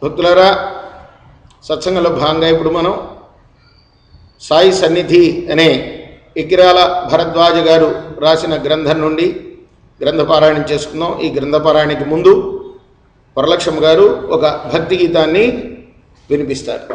భక్తులారా, సత్సంగంలో భాగంగా ఇప్పుడు మనం సాయి సన్నిధి అనే ఇకిరాల భరద్వాజ గారు రాసిన గ్రంథం నుండి గ్రంథపారాయణం చేసుకుందాం. ఈ గ్రంథపారాయణకి ముందు వరలక్ష్మ గారు ఒక భక్తి గీతాన్ని వినిపిస్తారు.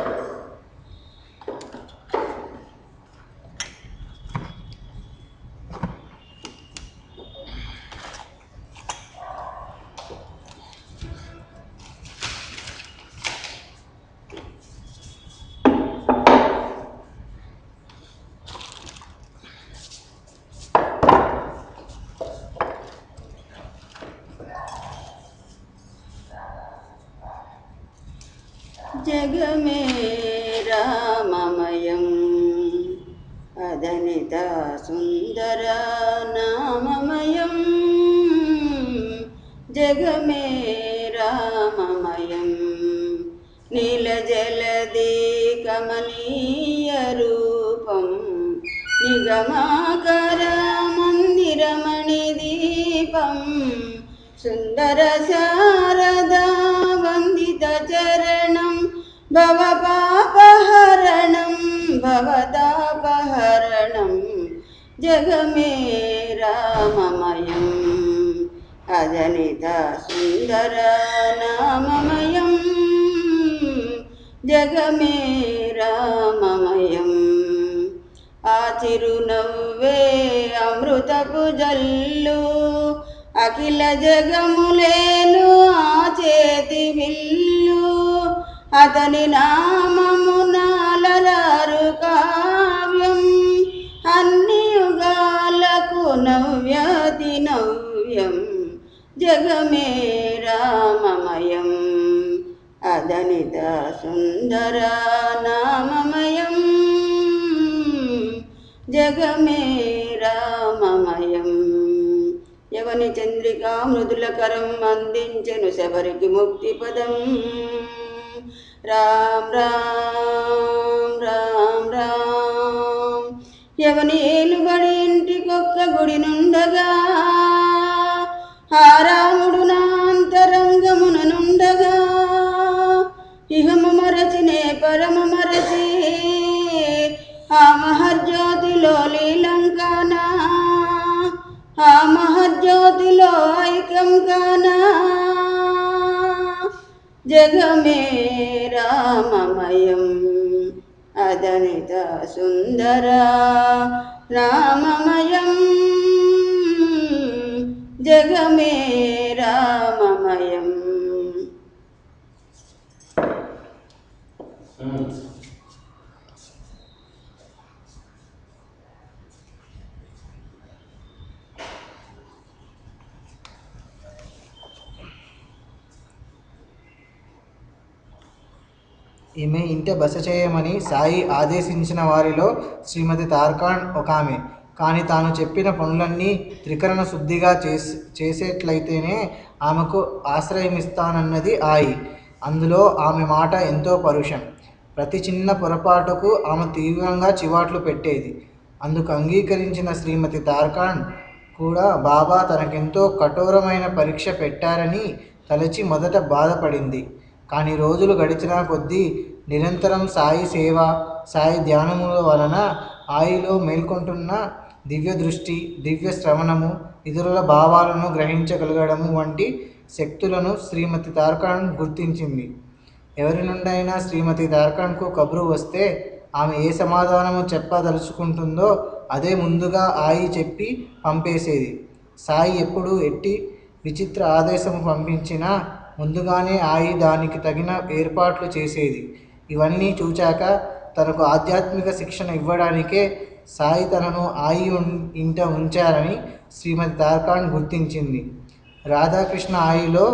జగమే రామమయం అదనిత సుందర నామమయం, జగమే రామమయం నీలజలది కమనీయ రూపం, నిగమాకర మందిరమణి దీపం, సుందర శారదా వందిత చరణం, భవపాపహరణం భవతాపహరణం, జగమే రామమయం అజనిత సుందర నామమయం, జగమే రామమయం. ఆ చిరునవ్వే అమృతపు జల్లు, అఖిల జగములేలు ఆ చేతి విల్లు, అతని నామమునాలరారు కావ్యం, అన్ని యుగాలకు నవ్యతి నవ్యం, జగమే రామమయం అదనిత సుందర నామమయం, జగమే రామమయం. యవని చంద్రికా మృదులకరం అందించెను శబరికి ముక్తి పదం, రామ్ రామ్ రామ్ రామ్. యవని ఏలుబడి ఇంటికొక్క గుడి నుండగా, ఆ రాముడు నా అంతరంగమున నుండగా, ఇహము మరచినే పరమ మరచి ఆ మహర్జ్యోతిలో లీలంకానా, ఆ మహర్జ్యోతిలో ఐక్యం కానా, జగమే రామమయం అదనిత సుందర రామమయం, జగమే రామమయం. ఈమె ఇంట బస చేయమని సాయి ఆదేశించిన వారిలో శ్రీమతి తార్కాణ్ ఒక ఆమె. కానీ తాను చెప్పిన పనులన్నీ త్రికరణ శుద్ధిగా చేసేట్లయితేనే ఆమెకు ఆశ్రయమిస్తానన్నది ఆయి. అందులో ఆమె మాట ఎంతో పరుషం. ప్రతి చిన్న పొరపాటుకు ఆమె తీవ్రంగా చివాట్లు పెట్టేది. అందుకు అంగీకరించిన శ్రీమతి తార్కాణ్ కూడా బాబా తనకెంతో కఠోరమైన పరీక్ష పెట్టారని తలచి మొదట బాధపడింది. కానీ రోజులు గడిచిన కొద్దీ నిరంతరం సాయి సేవ, సాయి ధ్యానముల వలన ఆయిలో మేల్కొంటున్న దివ్య దృష్టి, దివ్య శ్రవణము, ఇతరుల భావాలను గ్రహించగలగడము వంటి శక్తులను శ్రీమతి తార్కాణ్ గుర్తించింది. ఎవరి నుండైనా శ్రీమతి తార్కాణ్కు కబురు వస్తే ఆమె ఏ సమాధానము చెప్పదలుచుకుంటుందో అదే ముందుగా ఆయి చెప్పి పంపేసేది. సాయి ఎప్పుడు ఎట్టి విచిత్ర ఆదేశము పంపించినా ముందుగానే ఆయి దానికి తగిన ఏర్పాట్లు చేసేది. ఇవన్నీ చూచాక తనకు ఆధ్యాత్మిక శిక్షణ ఇవ్వడానికే సాయి తనను ఆయి ఇంట ఉంచారని శ్రీమతి తార్కాణ్ గుర్తించింది. రాధాకృష్ణ ఆయిలో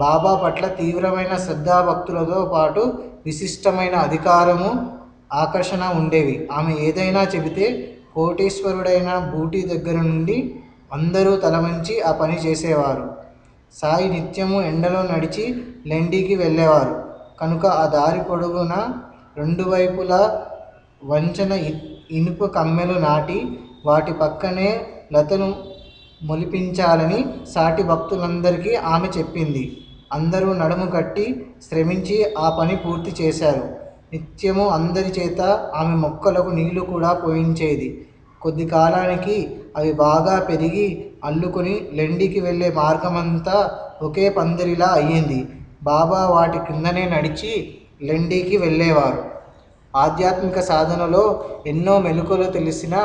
బాబా పట్ల తీవ్రమైన శ్రద్ధాభక్తులతో పాటు విశిష్టమైన అధికారము, ఆకర్షణ ఉండేవి. ఆమె ఏదైనా చెబితే కోటీశ్వరుడైన బూటీ దగ్గర నుండి అందరూ తలవంచి ఆ పని చేసేవారు. సాయి నిత్యము ఎండలో నడిచి లెండికి వెళ్ళేవారు కనుక ఆ దారి పొడుగున రెండు వైపులా వంచన ఇనుప కమ్మెలు నాటి వాటి పక్కనే లతను మొలిపించాలని సాటి భక్తులందరికీ ఆమె చెప్పింది. అందరూ నడుము కట్టి శ్రమించి ఆ పని పూర్తి చేశారు. నిత్యము అందరి చేత ఆమె మొక్కలకు నీళ్లు కూడా పోయించేది. కొద్ది కాలానికి అవి బాగా పెరిగి అల్లుకొని లెండికి వెళ్ళే మార్గమంతా ఒకే పందిరిలా అయ్యింది. బాబా వాటి కిందనే నడిచి లెండికి వెళ్ళేవారు. ఆధ్యాత్మిక సాధనలో ఎన్నో మెలకువలు తెలిసిన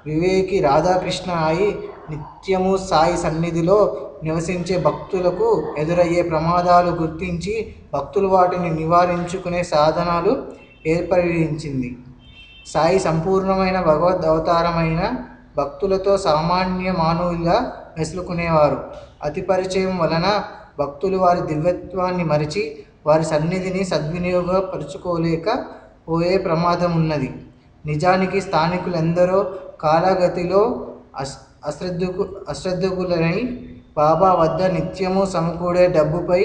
వివేకి రాధాకృష్ణ అయి నిత్యము సాయి సన్నిధిలో నివసించే భక్తులకు ఎదురయ్యే ప్రమాదాలు గుర్తించి భక్తులు వాటిని నివారించుకునే సాధనాలు ఏర్పరిచింది. సాయి సంపూర్ణమైన భగవద్ అవతారమైన భక్తులతో సామాన్య మానవులుగా మెసులుకునేవారు. అతి పరిచయం వలన భక్తులు వారి దివ్యత్వాన్ని మరిచి వారి సన్నిధిని సద్వినియోగపరుచుకోలేక పోయే ప్రమాదం ఉన్నది. నిజానికి స్థానికులెందరో కాలగతిలో అశ్రద్ధకులై బాబా వద్ద నిత్యము సమకూడే డబ్బుపై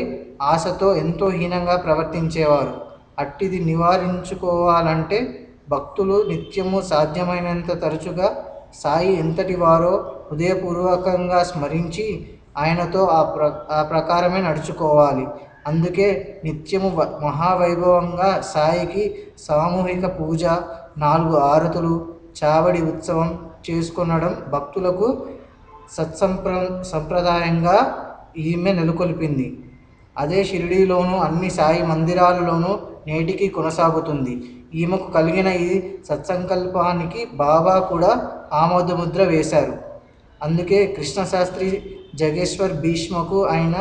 ఆశతో ఎంతో హీనంగా ప్రవర్తించేవారు. అట్టిది నివారించుకోవాలంటే భక్తులు నిత్యము సాధ్యమైనంత తరచుగా సాయి ఎంతటి వారో హృదయపూర్వకంగా స్మరించి ఆయనతో ఆ ప్రకారమే నడుచుకోవాలి. అందుకే నిత్యము మహావైభవంగా సాయికి సామూహిక పూజ, 4 ఆరతులు, చావడి ఉత్సవం చేసుకొనడం భక్తులకు సంప్రదాయంగా ఈమె నెలకొల్పింది. అదే షిరిడీలోనూ అన్ని సాయి మందిరాలలోనూ నేటికి కొనసాగుతుంది. ఈమెకు కలిగిన ఈ సత్సంకల్పానికి బాబా కూడా ఆమోదముద్ర వేశారు. అందుకే కృష్ణశాస్త్రి జగేశ్వర్ భీష్మకు ఆయన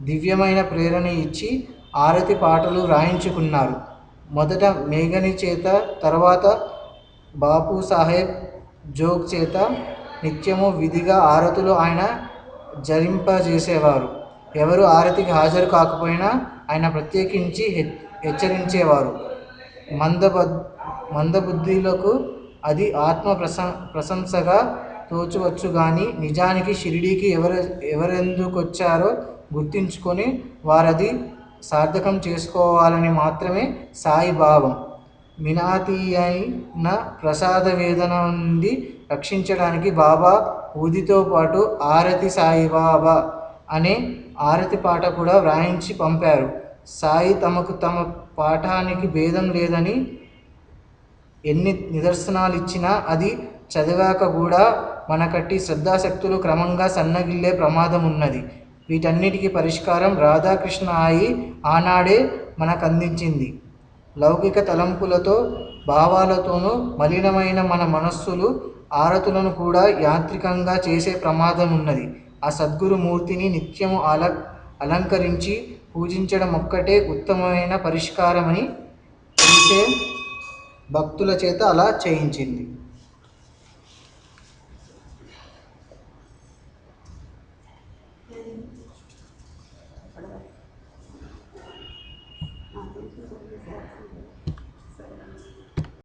దివ్యమైన ప్రేరణ ఇచ్చి ఆరతి పాటలు రాయించుకున్నారు. మొదట మేఘని చేత, తర్వాత బాపు సాహెబ్ జోగ్ చేత నిత్యము విధిగా ఆరతులు ఆయన జరింపజేసేవారు. ఎవరు ఆరతికి హాజరు కాకపోయినా ఆయన ప్రత్యేకించి హెచ్చరించేవారు. మందబుద్ధులకు అది ఆత్మ ప్రశంసగా తోచవచ్చు కానీ నిజానికి షిరిడీకి ఎవరెందుకొచ్చారో గుర్తించుకొని వారది సార్థకం చేసుకోవాలని మాత్రమే సాయి భావం. మినాతీయైన ప్రసాద వేదన నుండి రక్షించడానికి బాబా ఊదితో పాటు ఆరతి సాయిబాబా అనే ఆరతి పాట కూడా వ్రాయించి పంపారు. సాయి తమకు తమ పాఠానికి భేదం లేదని ఎన్ని నిదర్శనాలు ఇచ్చినా అది చదివాక కూడా మనకట్టి శ్రద్ధాశక్తులు క్రమంగా సన్నగిల్లే ప్రమాదం ఉన్నది. వీటన్నిటికీ పరిష్కారం రాధాకృష్ణ అయి ఆనాడే మనకందించింది. లౌకిక తలంపులతో భావాలతోనూ మలినమైన మన మనస్సులు ఆరతులను కూడా యాంత్రికంగా చేసే ప్రమాదం ఉన్నది. ఆ సద్గురు మూర్తిని నిత్యము అలంకరించి పూజించడం ఒక్కటే ఉత్తమమైన పరిష్కారమని తెలిసే భక్తుల చేత అలా చేయించింది.